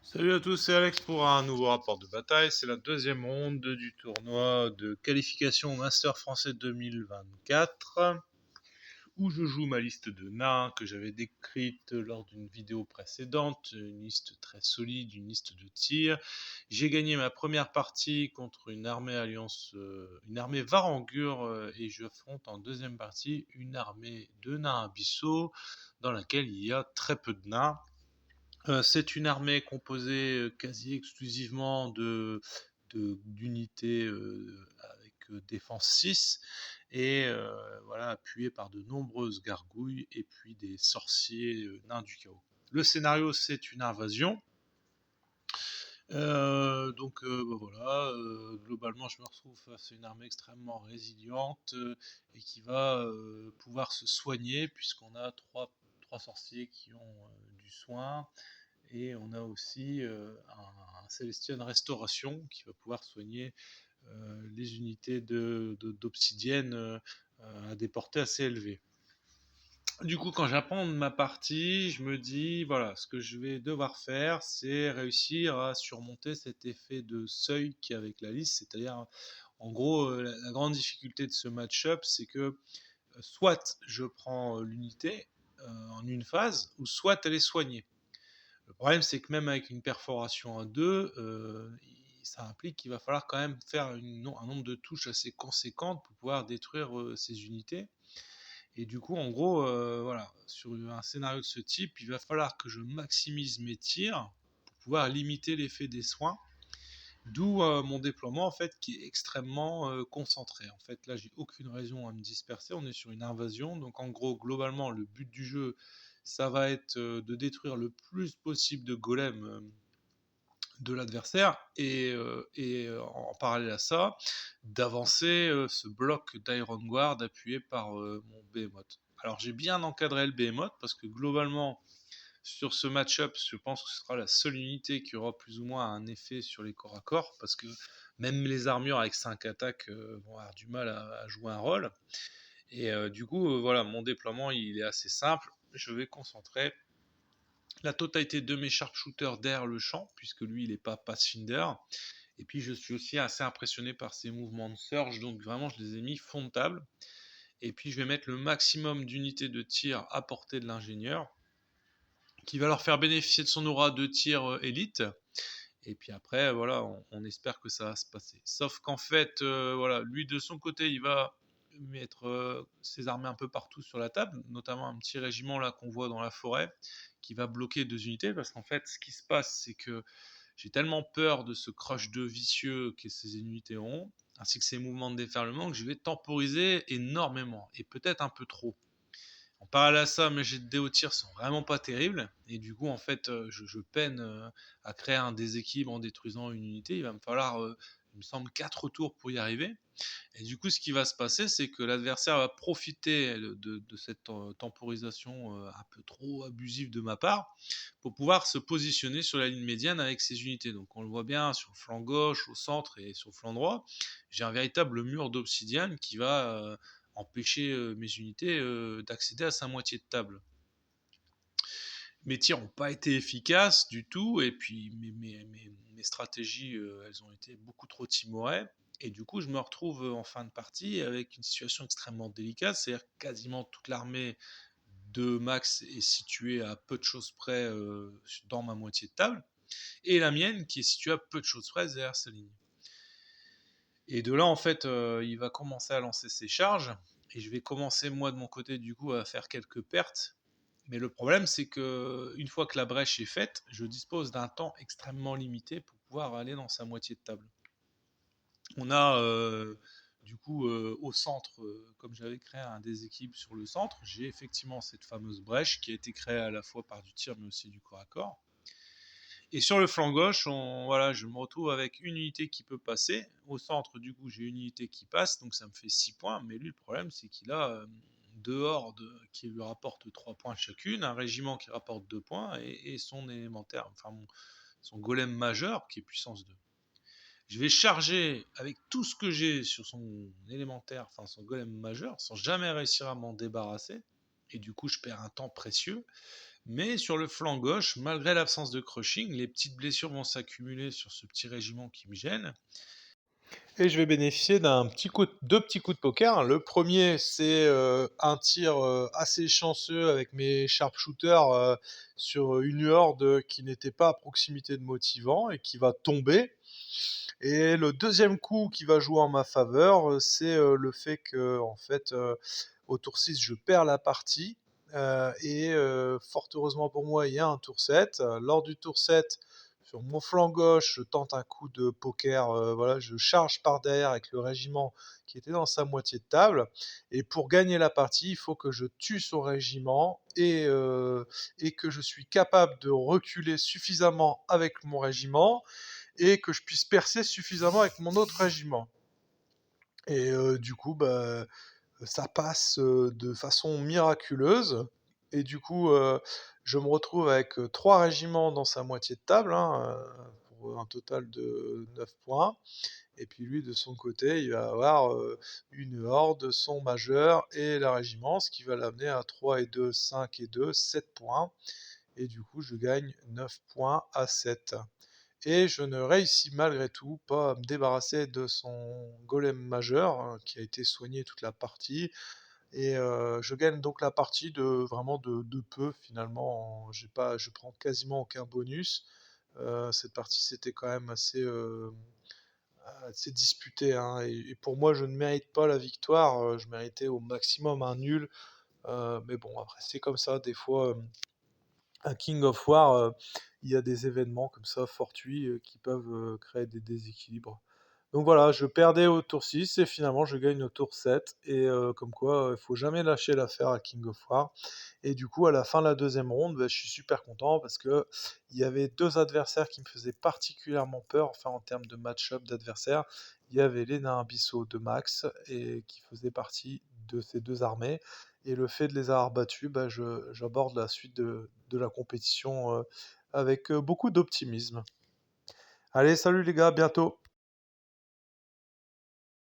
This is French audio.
Salut à tous, c'est Alex pour un nouveau rapport de bataille. C'est la deuxième ronde du tournoi de qualification Master français 2024 où je joue ma liste de nains que j'avais décrite lors d'une vidéo précédente, une liste très solide, une liste de tir. J'ai gagné ma première partie contre une armée alliance, une armée Varangur et je affronte en deuxième partie une armée de nains abyssaux dans laquelle il y a très peu de nains. C'est une armée composée quasi exclusivement d'unités avec défense 6 et voilà, appuyée par de nombreuses gargouilles et puis des sorciers nains du chaos. Le scénario, c'est une invasion. Voilà, globalement, je me retrouve face à une armée extrêmement résiliente et qui va pouvoir se soigner puisqu'on a trois sorciers qui ont du soin et on a aussi un Celestian Restauration qui va pouvoir soigner les unités d'obsidienne à des portées assez élevées. Du coup, quand j'apprends ma partie, je me dis, voilà, ce que je vais devoir faire, c'est réussir à surmonter cet effet de seuil qu'il y a avec la liste. C'est-à-dire, en gros, la grande difficulté de ce match-up, c'est que soit je prends l'unité en une phase, ou soit elle est soignée. Le problème, c'est que même avec une perforation à 2, ça implique qu'il va falloir quand même faire un nombre de touches assez conséquentes pour pouvoir détruire ces unités. Et du coup, en gros, voilà, sur un scénario de ce type, il va falloir que je maximise mes tirs pour pouvoir limiter l'effet des soins. D'où mon déploiement en fait qui est extrêmement concentré. En fait, là, j'ai aucune raison à me disperser. On est sur une invasion, donc en gros, globalement, le but du jeu, ça va être de détruire le plus possible de golems de l'adversaire et en parallèle à ça, d'avancer ce bloc d'Iron Guard appuyé par mon Behemoth. Alors j'ai bien encadré le Behemoth parce que globalement sur ce match-up, je pense que ce sera la seule unité qui aura plus ou moins un effet sur les corps à corps parce que même les armures avec 5 attaques vont avoir du mal à jouer un rôle. Et du coup, voilà, mon déploiement il est assez simple. Je vais concentrer la totalité de mes sharpshooters derrière le champ, puisque lui, il n'est pas Pathfinder. Et puis, je suis aussi assez impressionné par ses mouvements de surge, donc vraiment, je les ai mis fond de table. Et puis, je vais mettre le maximum d'unités de tir à portée de l'ingénieur, qui va leur faire bénéficier de son aura de tir élite. Et puis après, voilà, on espère que ça va se passer. Sauf qu'en fait, voilà, lui de son côté, il va mettre ses armées un peu partout sur la table, notamment un petit régiment là qu'on voit dans la forêt, qui va bloquer 2 unités, parce qu'en fait, ce qui se passe, c'est que j'ai tellement peur de ce crush de vicieux que ces unités ont, ainsi que ces mouvements de déferlement, que je vais temporiser énormément, et peut-être un peu trop. En parallèle à ça, mes jets de dés au tir sont vraiment pas terribles. Et du coup, en fait, je peine à créer un déséquilibre en détruisant une unité. Il va me falloir, il me semble, 4 tours pour y arriver. Et du coup, ce qui va se passer, c'est que l'adversaire va profiter de cette temporisation un peu trop abusive de ma part pour pouvoir se positionner sur la ligne médiane avec ses unités. Donc on le voit bien sur le flanc gauche, au centre et sur le flanc droit. J'ai un véritable mur d'obsidiane qui va empêcher mes unités d'accéder à sa moitié de table. Mes tirs n'ont pas été efficaces du tout, et puis mes stratégies, elles ont été beaucoup trop timorées. Et du coup, je me retrouve en fin de partie avec une situation extrêmement délicate, c'est-à-dire que quasiment toute l'armée de Max est située à peu de choses près dans ma moitié de table, et la mienne qui est située à peu de choses près derrière sa ligne. Et de là, en fait, il va commencer à lancer ses charges, et je vais commencer, moi, de mon côté, du coup, à faire quelques pertes. Mais le problème, c'est que une fois que la brèche est faite, je dispose d'un temps extrêmement limité pour pouvoir aller dans sa moitié de table. On a, du coup, au centre, comme j'avais créé un déséquilibre sur le centre, j'ai effectivement cette fameuse brèche qui a été créée à la fois par du tir, mais aussi du corps à corps. Et sur le flanc gauche, voilà, je me retrouve avec une unité qui peut passer. Au centre, du coup, j'ai une unité qui passe, donc ça me fait 6 points. Mais lui, le problème, c'est qu'il a 2 hordes qui lui rapportent 3 points chacune, un régiment qui rapporte 2 points, et son élémentaire, enfin son golem majeur qui est puissance 2. Je vais charger avec tout ce que j'ai sur son élémentaire, enfin son golem majeur, sans jamais réussir à m'en débarrasser. Et du coup, je perds un temps précieux. Mais sur le flanc gauche, malgré l'absence de crushing, les petites blessures vont s'accumuler sur ce petit régiment qui me gêne. Et je vais bénéficier deux petits coups de poker. Le premier, c'est un tir assez chanceux avec mes sharpshooters sur une horde qui n'était pas à proximité de motivant et qui va tomber. Et le deuxième coup qui va jouer en ma faveur, c'est le fait que, en fait, au tour 6, je perds la partie. Et fort heureusement pour moi, il y a un tour 7. Lors du tour 7, sur mon flanc gauche, je tente un coup de poker. Voilà, je charge par derrière avec le régiment qui était dans sa moitié de table. Et pour gagner la partie, il faut que je tue son régiment et que je suis capable de reculer suffisamment avec mon régiment et que je puisse percer suffisamment avec mon autre régiment. Et du coup, bah, ça passe de façon miraculeuse. Et du coup, je me retrouve avec 3 régiments dans sa moitié de table, hein, pour un total de 9 points. Et puis lui, de son côté, il va avoir une horde, son majeur et la régiment, ce qui va l'amener à 3 et 2, 5 et 2, 7 points. Et du coup, je gagne 9 points à 7. Et je ne réussis malgré tout pas à me débarrasser de son golem majeur, qui a été soigné toute la partie. Et je gagne donc la partie vraiment de peu finalement. Je prends quasiment aucun bonus. Cette partie c'était quand même assez disputé, hein, et pour moi je ne mérite pas la victoire. Je méritais au maximum un nul. Mais bon, après c'est comme ça des fois. À King of War, il y a des événements comme ça fortuits, qui peuvent, créer des déséquilibres. Donc voilà, je perdais au tour 6 et finalement je gagne au tour 7. Et comme quoi, il faut jamais lâcher l'affaire à King of War. Et du coup, à la fin de la deuxième ronde, bah, je suis super content parce qu'il y avait 2 adversaires qui me faisaient particulièrement peur, enfin en termes de match-up d'adversaires. Il y avait les nains abyssaux de Max et qui faisaient partie de ces 2 armées, et le fait de les avoir battus, bah, je j'aborde la suite de la compétition, avec, beaucoup d'optimisme. Allez, salut les gars, à bientôt.